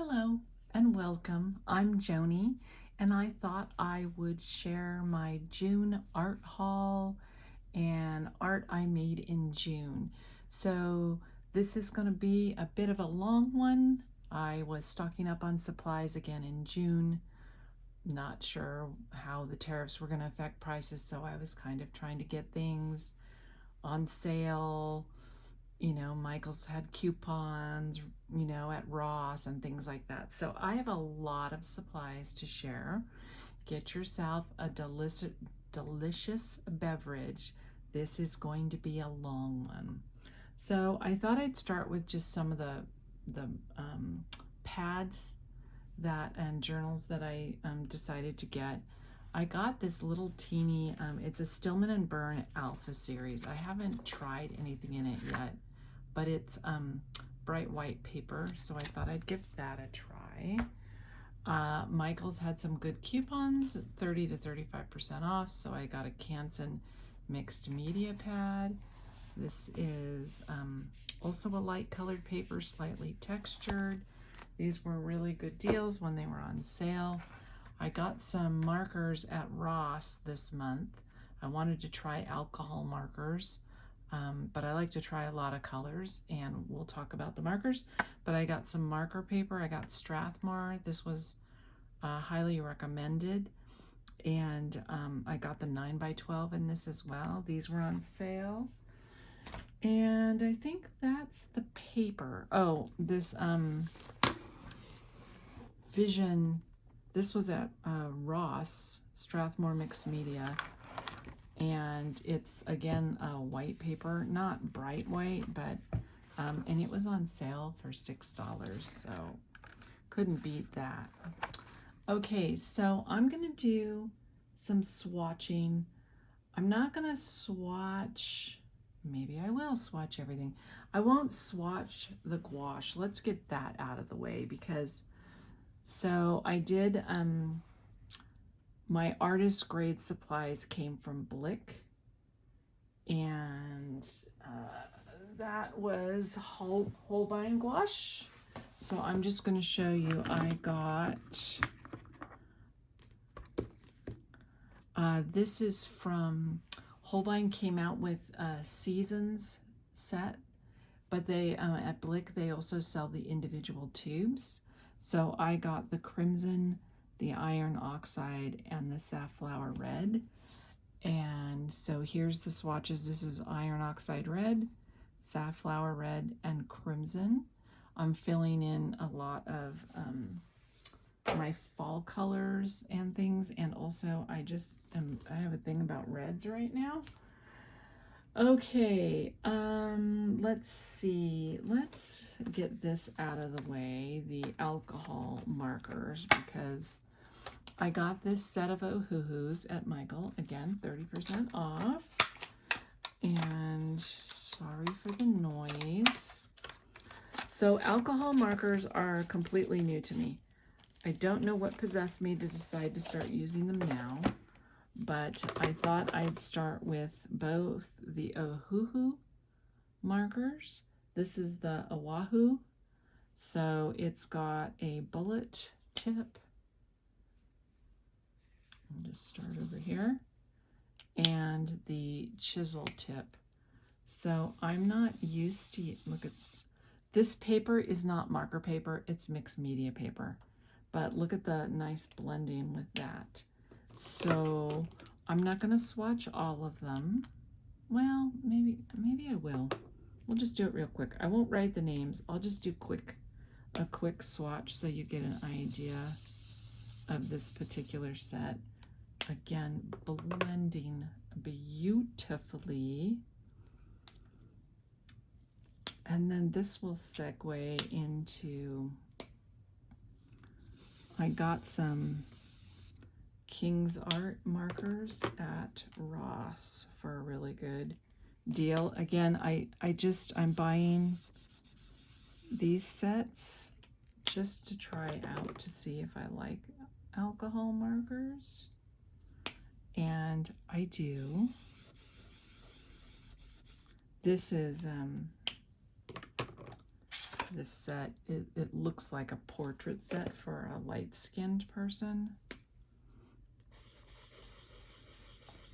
Hello and welcome. I'm Joni, and I thought I would share my June art haul and art I made in June. So this is going to be a bit of a long one. I was stocking up on supplies again in June. Not sure how the tariffs were going to affect prices, so I was kind of trying to get things on sale. Michael's had coupons, at Ross and things like that. So I have a lot of supplies to share. Get yourself a delicious beverage. This is going to be a long one. So I thought I'd start with just some of the pads and journals that I decided to get. I got this little teeny, it's a Stillman and Burn Alpha series. I haven't tried anything in it yet, but it's bright white paper, so I thought I'd give that a try. Michael's had some good coupons, 30 to 35% off, so I got a Canson mixed media pad. This is also a light colored paper, slightly textured. These were really good deals when they were on sale. I got some markers at Ross this month. I wanted to try alcohol markers, but I like to try a lot of colors, and we'll talk about the markers. But I got some marker paper. I got Strathmore. This was highly recommended. And I got the 9x12 in this as well. These were on sale. And I think that's the paper. Oh, this Vision. This was at Ross, Strathmore Mixed Media, and it's again a white paper, not bright white, but and it was on sale for $6, so couldn't beat that. Okay, so I'm gonna do some swatching. I'm not gonna swatch, maybe I will swatch everything. I won't swatch the gouache. Let's get that out of the way, because so I did, my artist grade supplies came from Blick, and that was Holbein gouache. So I'm just going to show you, I got, this is from, Holbein came out with a Seasons set, but they, at Blick, they also sell the individual tubes. So I got the crimson, the iron oxide, and the safflower red. And so here's the swatches. This is iron oxide red, safflower red, and crimson. I'm filling in a lot of my fall colors and things. And also I have a thing about reds right now. Okay, let's see. Let's get this out of the way, the alcohol markers, because I got this set of Ohuhus at Michael. Again, 30% off. And sorry for the noise. So alcohol markers are completely new to me. I don't know what possessed me to decide to start using them now, but I thought I'd start with both the Ohuhu markers. This is the Ohuhu, so it's got a bullet tip. I'll just start over here, and the chisel tip. So I'm not used to, look at, this paper is not marker paper, it's mixed media paper, but look at the nice blending with that. So I'm not going to swatch all of them. Well, maybe I will. We'll just do it real quick. I won't write the names. I'll just do a quick swatch so you get an idea of this particular set. Again, blending beautifully. And then this will segue into, I got some King's Art markers at Ross for a really good deal. Again, I'm buying these sets just to try out to see if I like alcohol markers. And I do. This is this set. It looks like a portrait set for a light-skinned person.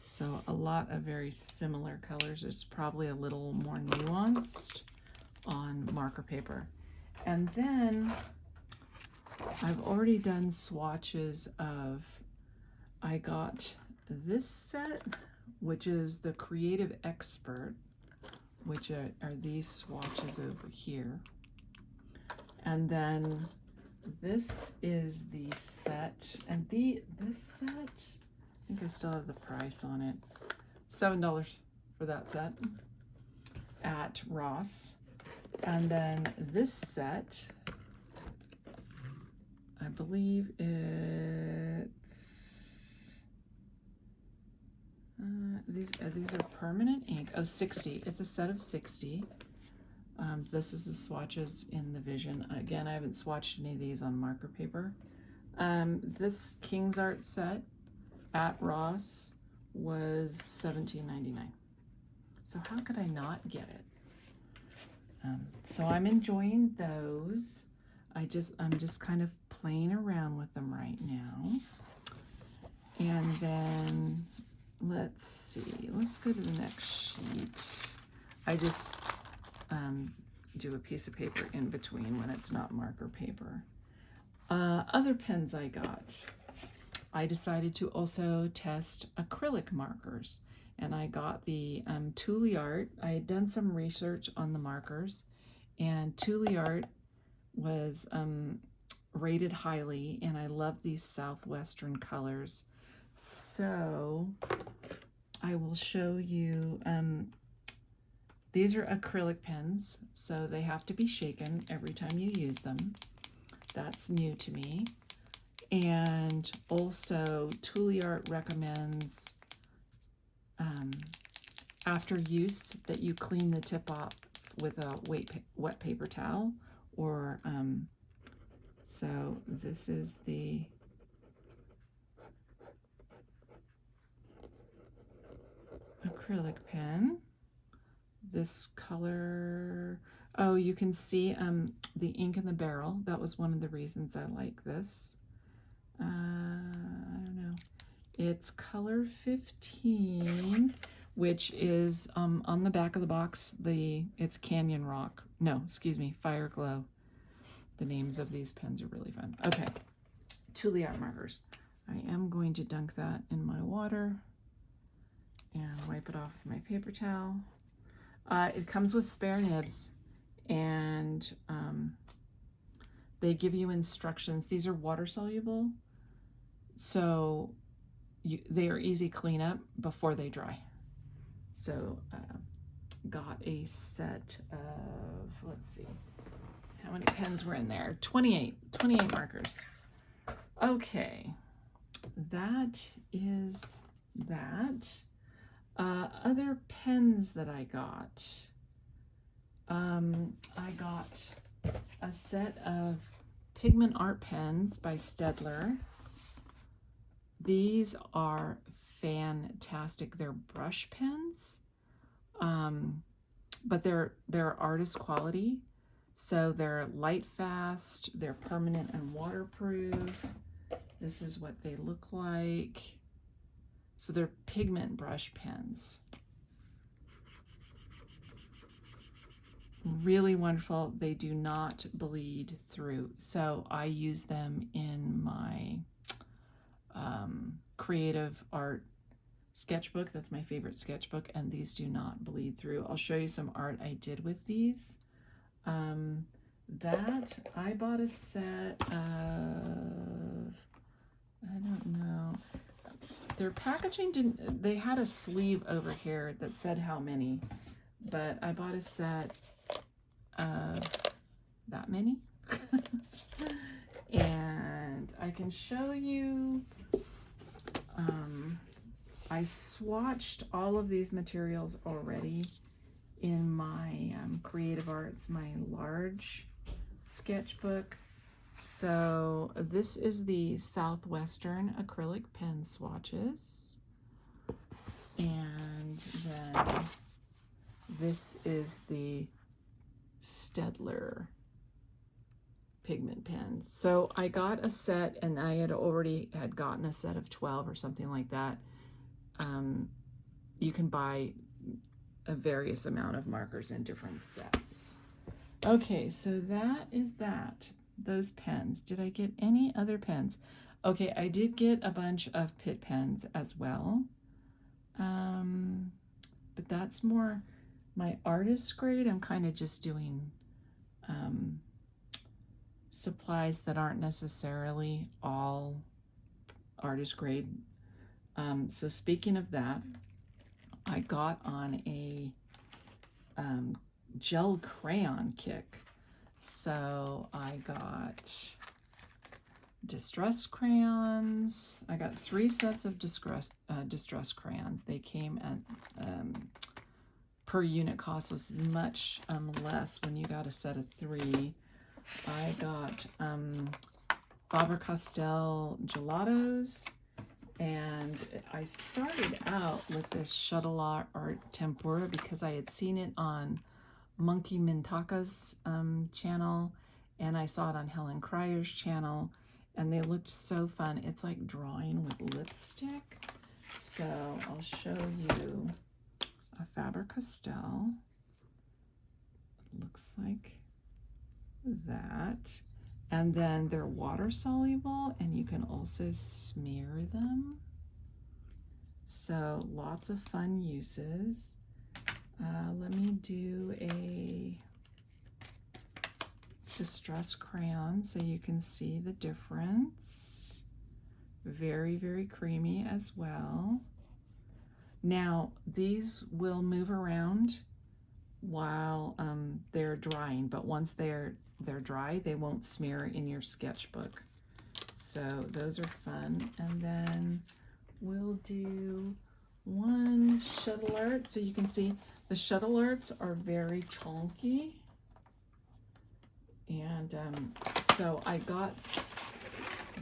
So a lot of very similar colors. It's probably a little more nuanced on marker paper. And then I've already done swatches of, I got this set, which is the Creative Expert, which are these swatches over here. And then this is the set, and this set, I think I still have the price on it, $7 for that set at Ross. And then this set, I believe it's these are permanent ink. Oh, 60. It's a set of 60. This is the swatches in the Vision. Again, I haven't swatched any of these on marker paper. This Kingart set at Ross was $17.99. So how could I not get it? So I'm enjoying those. I'm just kind of playing around with them right now. And then let's see, let's go to the next sheet. I just do a piece of paper in between when it's not marker paper. Other pens I got. I decided to also test acrylic markers, and I got the Neoart. I had done some research on the markers, and Neoart was rated highly, and I love these southwestern colors. So I will show you, these are acrylic pens, so they have to be shaken every time you use them. That's new to me. And also Neoart recommends after use that you clean the tip off with a wet paper towel, or so this is the acrylic pen. This color, oh, you can see the ink in the barrel. That was one of the reasons I like this. I don't know. It's color 15, which is on the back of the box. It's Canyon Rock. No, excuse me, Fire Glow. The names of these pens are really fun. Okay, Neoart markers. I am going to dunk that in my water and wipe it off with my paper towel. It comes with spare nibs, and they give you instructions. These are water soluble, so they are easy cleanup before they dry. So got a set of, let's see, how many pens were in there? 28 markers. Okay, that is that. Other pens that I got a set of pigment art pens by Staedtler. These are fantastic. They're brush pens, but they're artist quality. So they're Lightfast, they're permanent and waterproof. This is what they look like. So they're pigment brush pens. Really wonderful. They do not bleed through. So I use them in my creative art sketchbook. That's my favorite sketchbook, and these do not bleed through. I'll show you some art I did with these. That I bought a set of, I don't know. Their packaging didn't, they had a sleeve over here that said how many, but I bought a set of that many. And I can show you, I swatched all of these materials already in my Creative Arts, my large sketchbook. So this is the Southwestern acrylic pen swatches, and then this is the Staedtler pigment pens. So I got a set, and I had already had gotten a set of 12 or something like that. You can buy a various amount of markers in different sets. Okay, so that is that. Those pens. Did I get any other pens? Okay, I did get a bunch of Pitt pens as well. But that's more my artist grade. I'm kind of just doing supplies that aren't necessarily all artist grade. So speaking of that, I got on a gel crayon kick. So I got distress crayons. I got 3 sets of distress crayons. They came at per unit cost was much less when you got a set of 3. I got Faber-Castell gelatos, and I started out with this shuttle art tempura because I had seen it on Monkey Mintaka's channel, and I saw it on Helen Cryer's channel, and they looked so fun. It's like drawing with lipstick. So I'll show you a Faber-Castell. Looks like that. And then they're water soluble, and you can also smear them. So lots of fun uses. Let me do a distress crayon so you can see the difference. Very, very creamy as well. Now, these will move around while they're drying, but once they're dry, they won't smear in your sketchbook. So those are fun. And then we'll do one shuttle art. So you can see the shuttle arts are very chunky. And so I got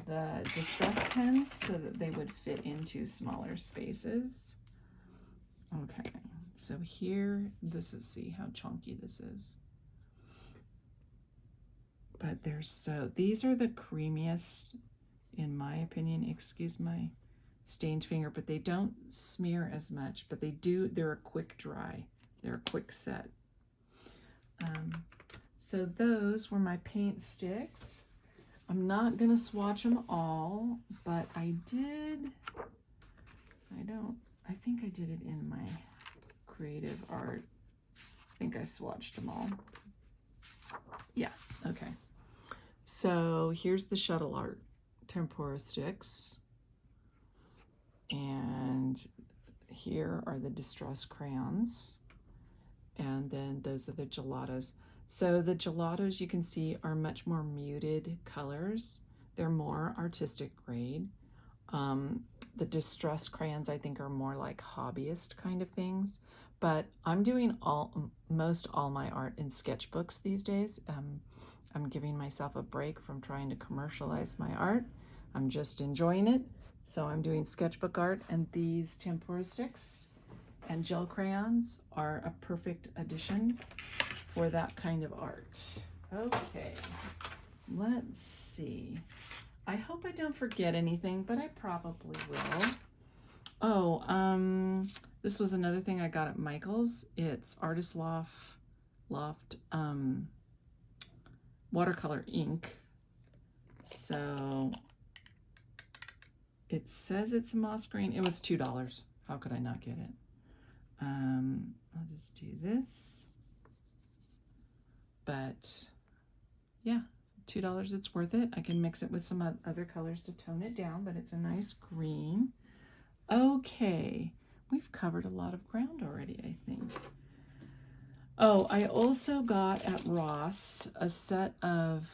the distress pens so that they would fit into smaller spaces. Okay, so here, see how chunky this is. But these are the creamiest, in my opinion. Excuse my stained finger, but they don't smear as much, but they're a quick dry. They're a quick set. So those were my paint sticks. I'm not gonna swatch them all, but I think I did it in my creative art. I think I swatched them all. Yeah, okay. So here's the shuttle art tempura sticks. And here are the distress crayons. And then those are the gelatos. So the gelatos, you can see, are much more muted colors. They're more artistic grade. The distress crayons, I think, are more like hobbyist kind of things. But I'm doing most all my art in sketchbooks these days. I'm giving myself a break from trying to commercialize my art. I'm just enjoying it. So I'm doing sketchbook art, and these tempura sticks and gel crayons are a perfect addition for that kind of art. Okay, let's see. I hope I don't forget anything, but I probably will. Oh, this was another thing I got at Michael's. It's Artist Loft watercolor ink. So it says it's moss green. It was $2. How could I not get it? I'll just do this. But yeah, $2, it's worth it. I can mix it with some other colors to tone it down, but it's a nice green. Okay, we've covered a lot of ground already, I think. Oh, I also got at Ross a set of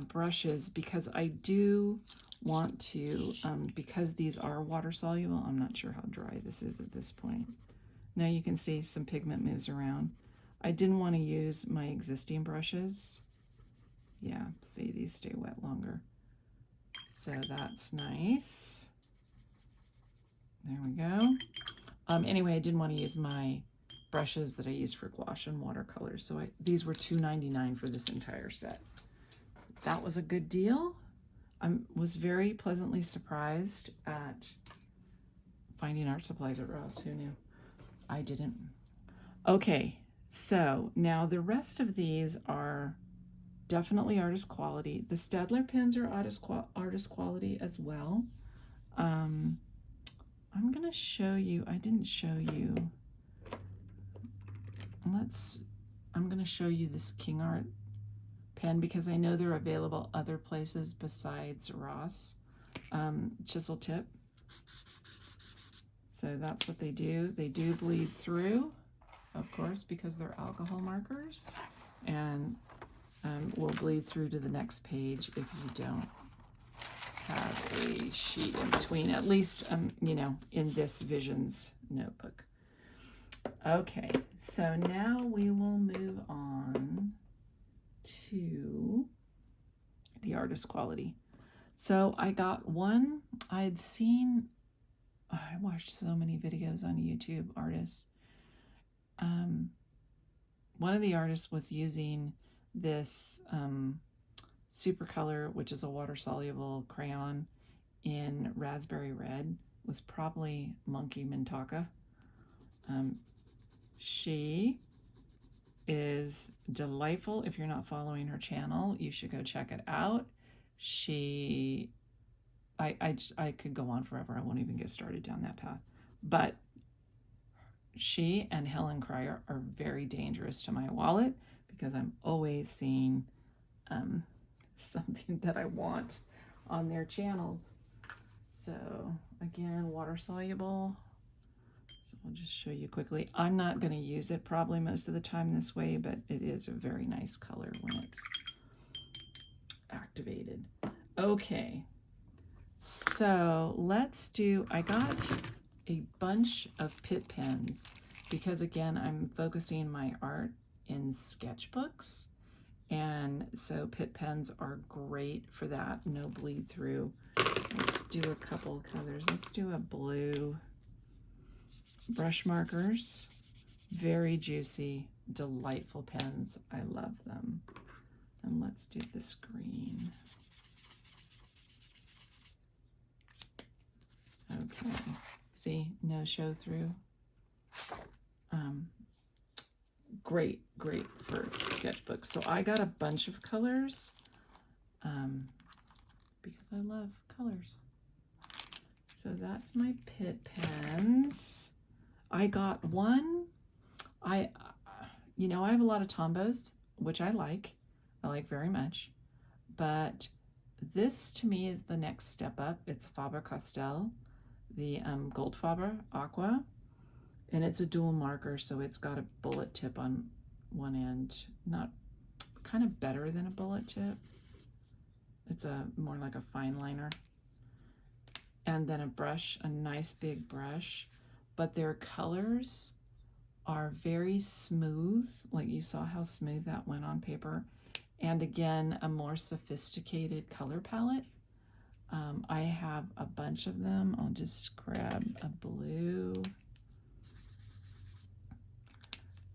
brushes because I do want to, because these are water soluble. I'm not sure how dry this is at this point. Now you can see some pigment moves around. I didn't want to use my existing brushes. Yeah, see, these stay wet longer. So that's nice. There we go. Anyway, I didn't want to use my brushes that I use for gouache and watercolors. So these were $2.99 for this entire set. That was a good deal. I was very pleasantly surprised at finding art supplies at Ross. Who knew? I didn't. Okay, so now the rest of these are definitely artist quality. The Staedtler pens are artist quality as well. I'm going to show you, I didn't show you, I'm going to show you this Kingart pen because I know they're available other places besides Ross. Chisel tip. So that's what they do. They do bleed through, of course, because they're alcohol markers, and will bleed through to the next page if you don't have a sheet in between, at least, you know, in this Visions notebook. Okay, so now we will move on to the artist quality. So I got one, I had seen, I watched so many videos on YouTube, artists. One of the artists was using this Super Color, which is a water-soluble crayon in raspberry red, was probably Monkey Mintaka. She is delightful. If you're not following her channel, you should go check it out. I could go on forever. I won't even get started down that path. But she and Helen are very dangerous to my wallet because I'm always seeing something that I want on their channels. So again, water soluble. So I'll just show you quickly. I'm not going to use it probably most of the time this way, but it is a very nice color when it's activated. Okay, so let's do, I got a bunch of Pitt pens because again, I'm focusing my art in sketchbooks. And so Pitt pens are great for that, no bleed through. Let's do a couple of colors. Let's do a blue. Brush markers, very juicy, delightful pens. I love them. And let's do this green. Okay, see, no show through. Great for sketchbooks. So I got a bunch of colors because I love colors. So that's my Pitt pens. I got one. You know, I have a lot of Tombos, which I like very much, but this to me is the next step up. It's Faber-Castell, the Gold Faber Aqua, and it's a dual marker, so it's got a bullet tip on one end. Not, kind of better than a bullet tip. It's more like a fine liner. And then a brush, a nice big brush, but their colors are very smooth. Like you saw how smooth that went on paper. And again, a more sophisticated color palette. I have a bunch of them. I'll just grab a blue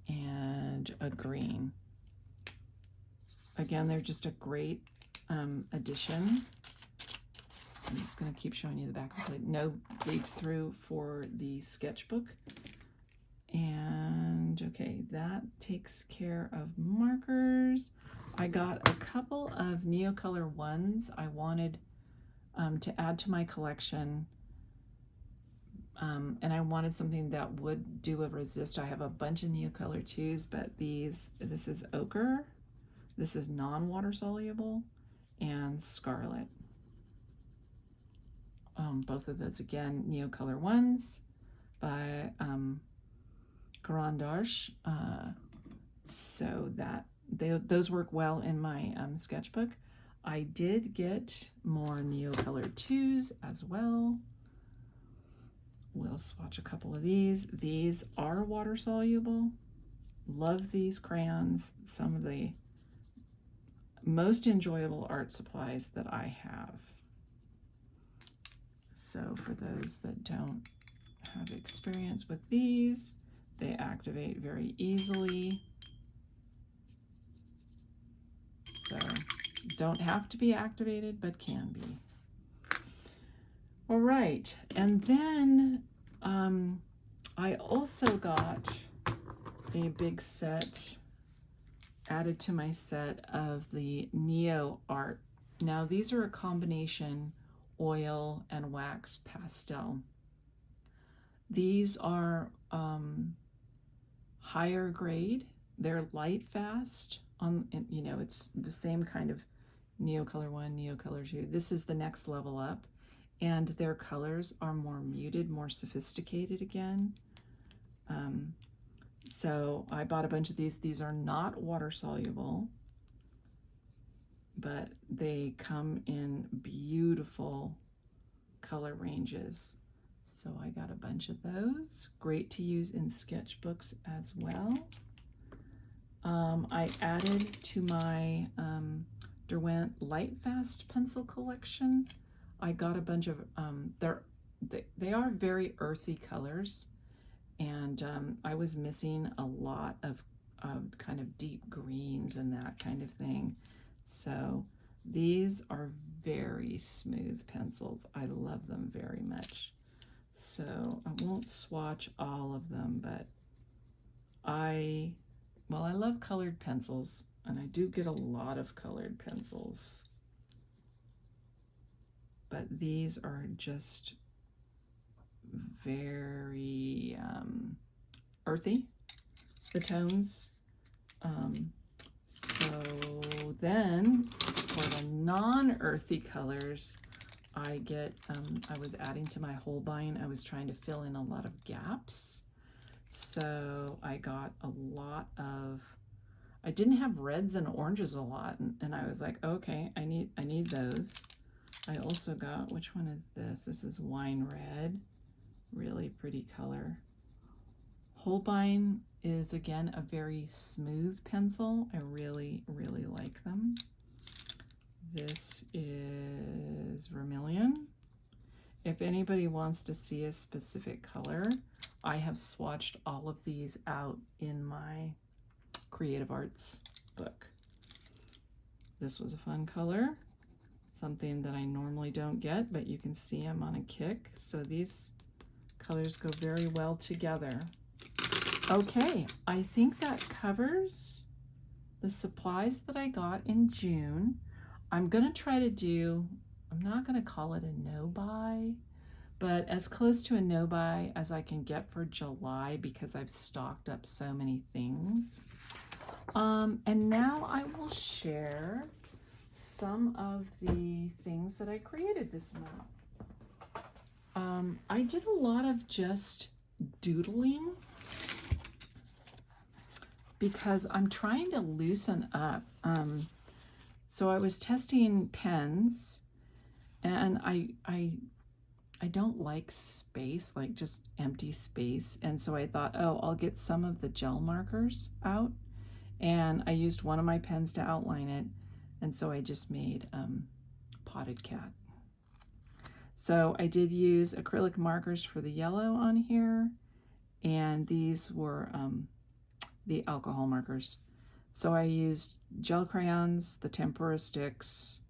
and a green. Again, they're just a great addition. I'm just going to keep showing you the back of the plate. No bleed through for the sketchbook. And okay, that takes care of markers. I got a couple of Neocolor ones I wanted to add to my collection. And I wanted something that would do a resist. I have a bunch of Neocolor 2s, but this is ochre, this is non-water soluble, and scarlet. Both of those, again, Neocolor 1s by Grand Arche. So those work well in my sketchbook. I did get more Neocolor 2s as well. We'll swatch a couple of these. These are water soluble. Love these crayons. Some of the most enjoyable art supplies that I have. So for those that don't have experience with these They activate very easily. So don't have to be activated, but can be. All right, and then I also got a big set added to my set of the Neoart. Now these are a combination oil and wax pastel. These are higher grade. They're Lightfast. You know, it's the same kind of Neocolor 1, Neocolor 2. This is the next level up, and their colors are more muted, more sophisticated again. So I bought a bunch of these. These are not water soluble, but they come in beautiful color ranges. So I got a bunch of those. Great to use in sketchbooks as well. I added to my Derwent Lightfast pencil collection. I got a bunch of, they are very earthy colors, and I was missing a lot of kind of deep greens and that kind of thing. So these are very smooth pencils. I love them very much. So I won't swatch all of them, but I love colored pencils, and I do get a lot of colored pencils. But these are just very earthy, the tones. So then for the non-earthy colors, I was adding to my Holbein. I was trying to fill in a lot of gaps. So I got a lot of, I didn't have reds and oranges a lot, and I was like, okay, I need those. I also got, which one is this? This is wine red, really pretty color. Holbein is again a very smooth pencil. I really, really like them. This is vermilion. If anybody wants to see a specific color, I have swatched all of these out in my creative arts book. This was a fun color, something that I normally don't get, but you can see I'm on a kick. So these colors go very well together. Okay, I think that covers the supplies that I got in June. I'm gonna try to do, I'm not gonna call it a no-buy, but as close to a no-buy as I can get for July, because I've stocked up so many things. And now I will share some of the things that I created this month. I did a lot of just doodling because I'm trying to loosen up. So I was testing pens, and I don't like space, like just empty space. And so I thought, oh, I'll get some of the gel markers out. And I used one of my pens to outline it. And so I just made Potted Cat. So I did use acrylic markers for the yellow on here. And these were the alcohol markers. So I used gel crayons, the tempura sticks,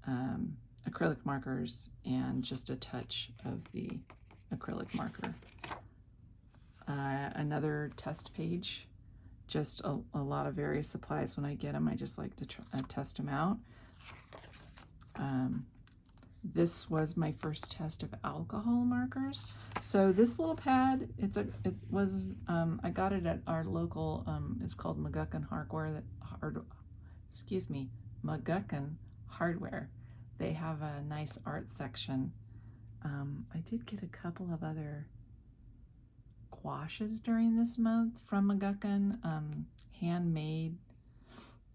acrylic markers, and just a touch of the acrylic marker. Another test page, just a lot of various supplies. When I get them, I just like to test them out. This was my first test of alcohol markers. So this little pad, I got it at our local, it's called McGuckin McGuckin Hardware. They have a nice art section. I did get a couple of other gouaches during this month from McGuckin, handmade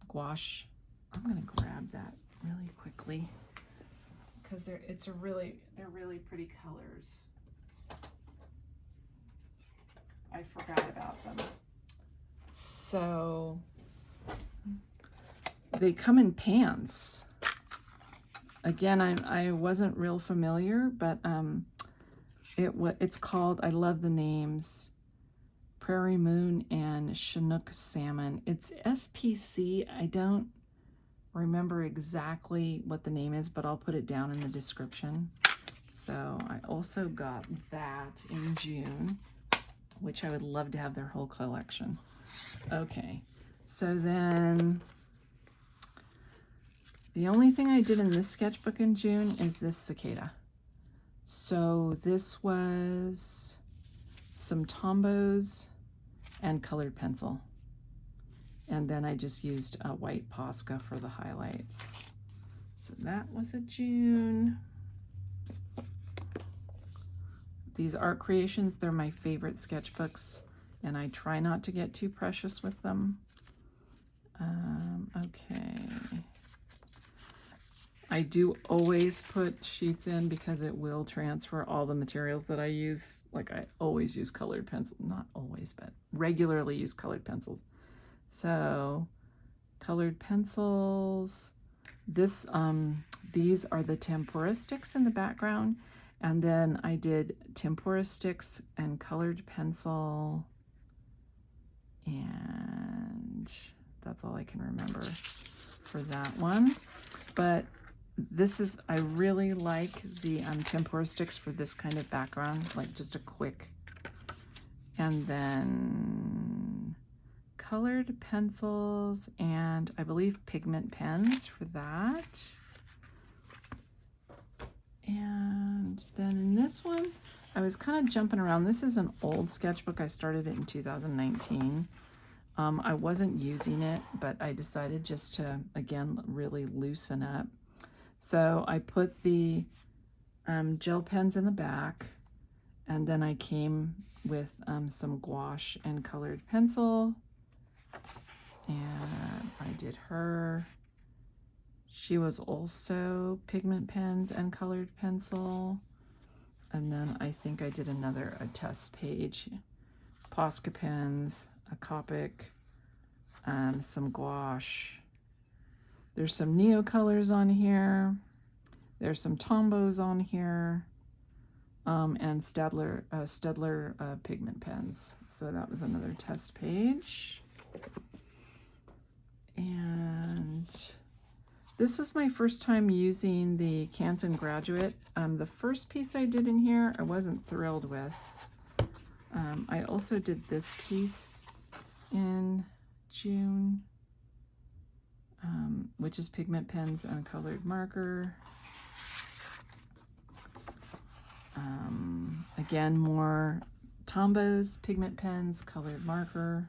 gouache. I'm gonna grab that really quickly, because they're really pretty colors. I forgot about them. So they come in pans. Again, I wasn't real familiar, but it's called, I love the names, Prairie Moon and Chinook Salmon. It's SPC. I don't remember exactly what the name is, but I'll put it down in the description. So I also got that in June, which I would love to have their whole collection. Okay, so then the only thing I did in this sketchbook in June is this cicada. So this was some Tombos and colored pencil. And then I just used a white Posca for the highlights. So that was a June. These art creations, they're my favorite sketchbooks, and I try not to get too precious with them. Okay. I do always put sheets in because it will transfer all the materials that I use. Like I always use colored pencil, not always, but regularly use colored pencils. So colored pencils, these are the tempura sticks in the background. And then I did tempura sticks and colored pencil, and that's all I can remember for that one. But this is, I really like the tempura sticks for this kind of background, like just a quick. And then colored pencils and I believe pigment pens for that. And then in this one, I was kind of jumping around. This is an old sketchbook. I started it in 2019. I wasn't using it, but I decided just to, again, really loosen up. So I put the gel pens in the back, and then I came with some gouache and colored pencil. And I did her. She was also pigment pens and colored pencil. And then I think I did a test page. Posca pens, a Copic, some gouache. There's some Neo colors on here. There's some Tombos on here. And Staedtler pigment pens. So that was another test page. And this was my first time using the Canson Graduate. The first piece I did in here, I wasn't thrilled with. I also did this piece in June, which is pigment pens and colored marker. Again, more Tombos, pigment pens, colored marker.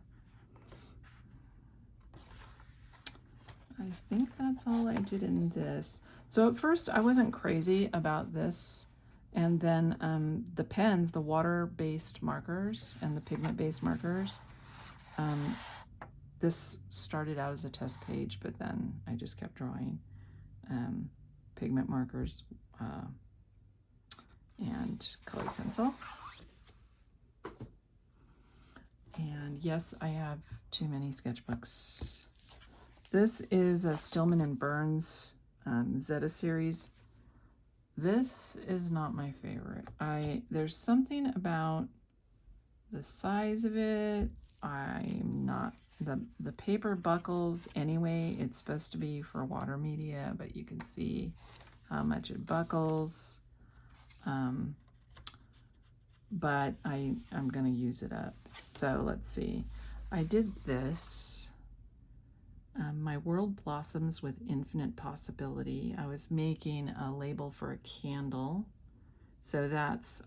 I think that's all I did in this. So at first I wasn't crazy about this. And then the pens, the water-based markers and the pigment-based markers, this started out as a test page, but then I just kept drawing pigment markers and colored pencil. And yes, I have too many sketchbooks. This is a Stillman and Burns Zeta series. This is not my favorite. There's something about the size of it. I'm not, the paper buckles anyway. It's supposed to be for water media, but you can see how much it buckles. But I'm gonna use it up. So let's see. I did this. My World Blossoms with Infinite Possibility. I was making a label for a candle. So that's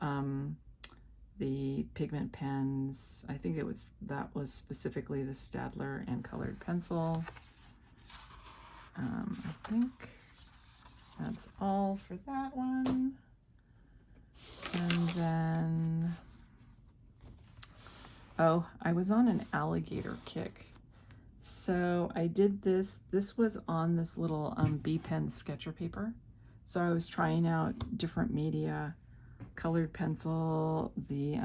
the pigment pens. I think that was specifically the Staedtler and colored pencil. I think that's all for that one. And then, oh, I was on an alligator kick. So I did this. This was on this little B-pen sketcher paper. So I was trying out different media, colored pencil, the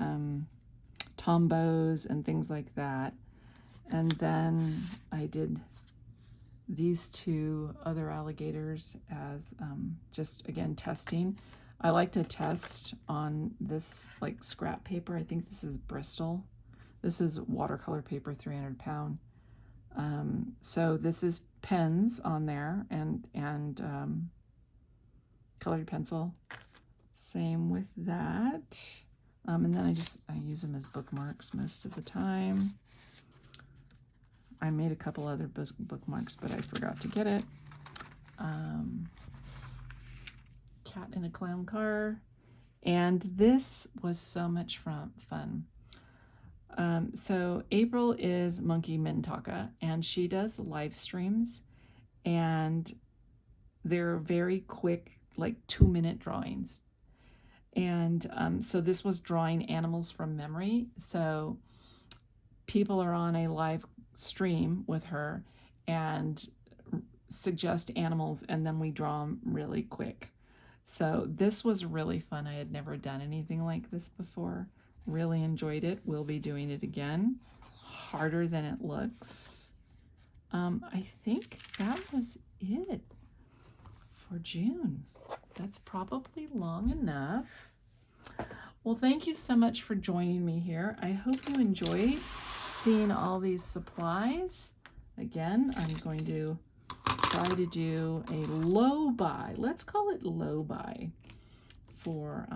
Tombos and things like that. And then I did these two other alligators as just, again, testing. I like to test on this like scrap paper. I think this is Bristol. This is watercolor paper, 300 pound. So this is pens on there and colored pencil. Same with that. And then I use them as bookmarks most of the time. I made a couple other bookmarks, but I forgot to get it. Cat in a clown car. And this was so much fun. So April is Monkey Mintaka, and she does live streams, and they're very quick, like 2-minute drawings. And so this was drawing animals from memory. So people are on a live stream with her and suggest animals, and then we draw them really quick. So this was really fun. I had never done anything like this before. Really enjoyed it. We'll be doing it again. Harder than it looks. I think that was it for June. That's probably long enough. Well, thank you so much for joining me here. I hope you enjoyed seeing all these supplies. Again, I'm going to try to do a low buy. Let's call it low buy for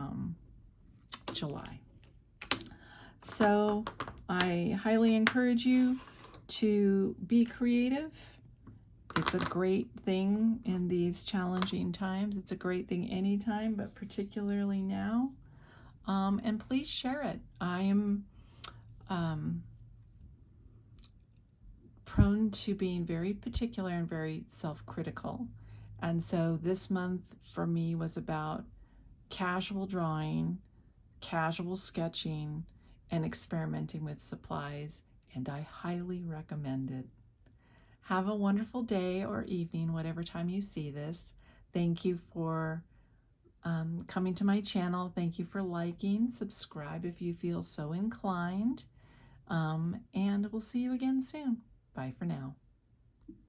July. So I highly encourage you to be creative. It's a great thing in these challenging times. It's a great thing anytime, but particularly now. And please share it. I am prone to being very particular and very self-critical. And so this month for me was about casual drawing, casual sketching, and experimenting with supplies, and I highly recommend it. Have a wonderful day or evening, whatever time you see this. Thank you for coming to my channel. Thank you for liking, subscribe if you feel so inclined, and we'll see you again soon. Bye for now.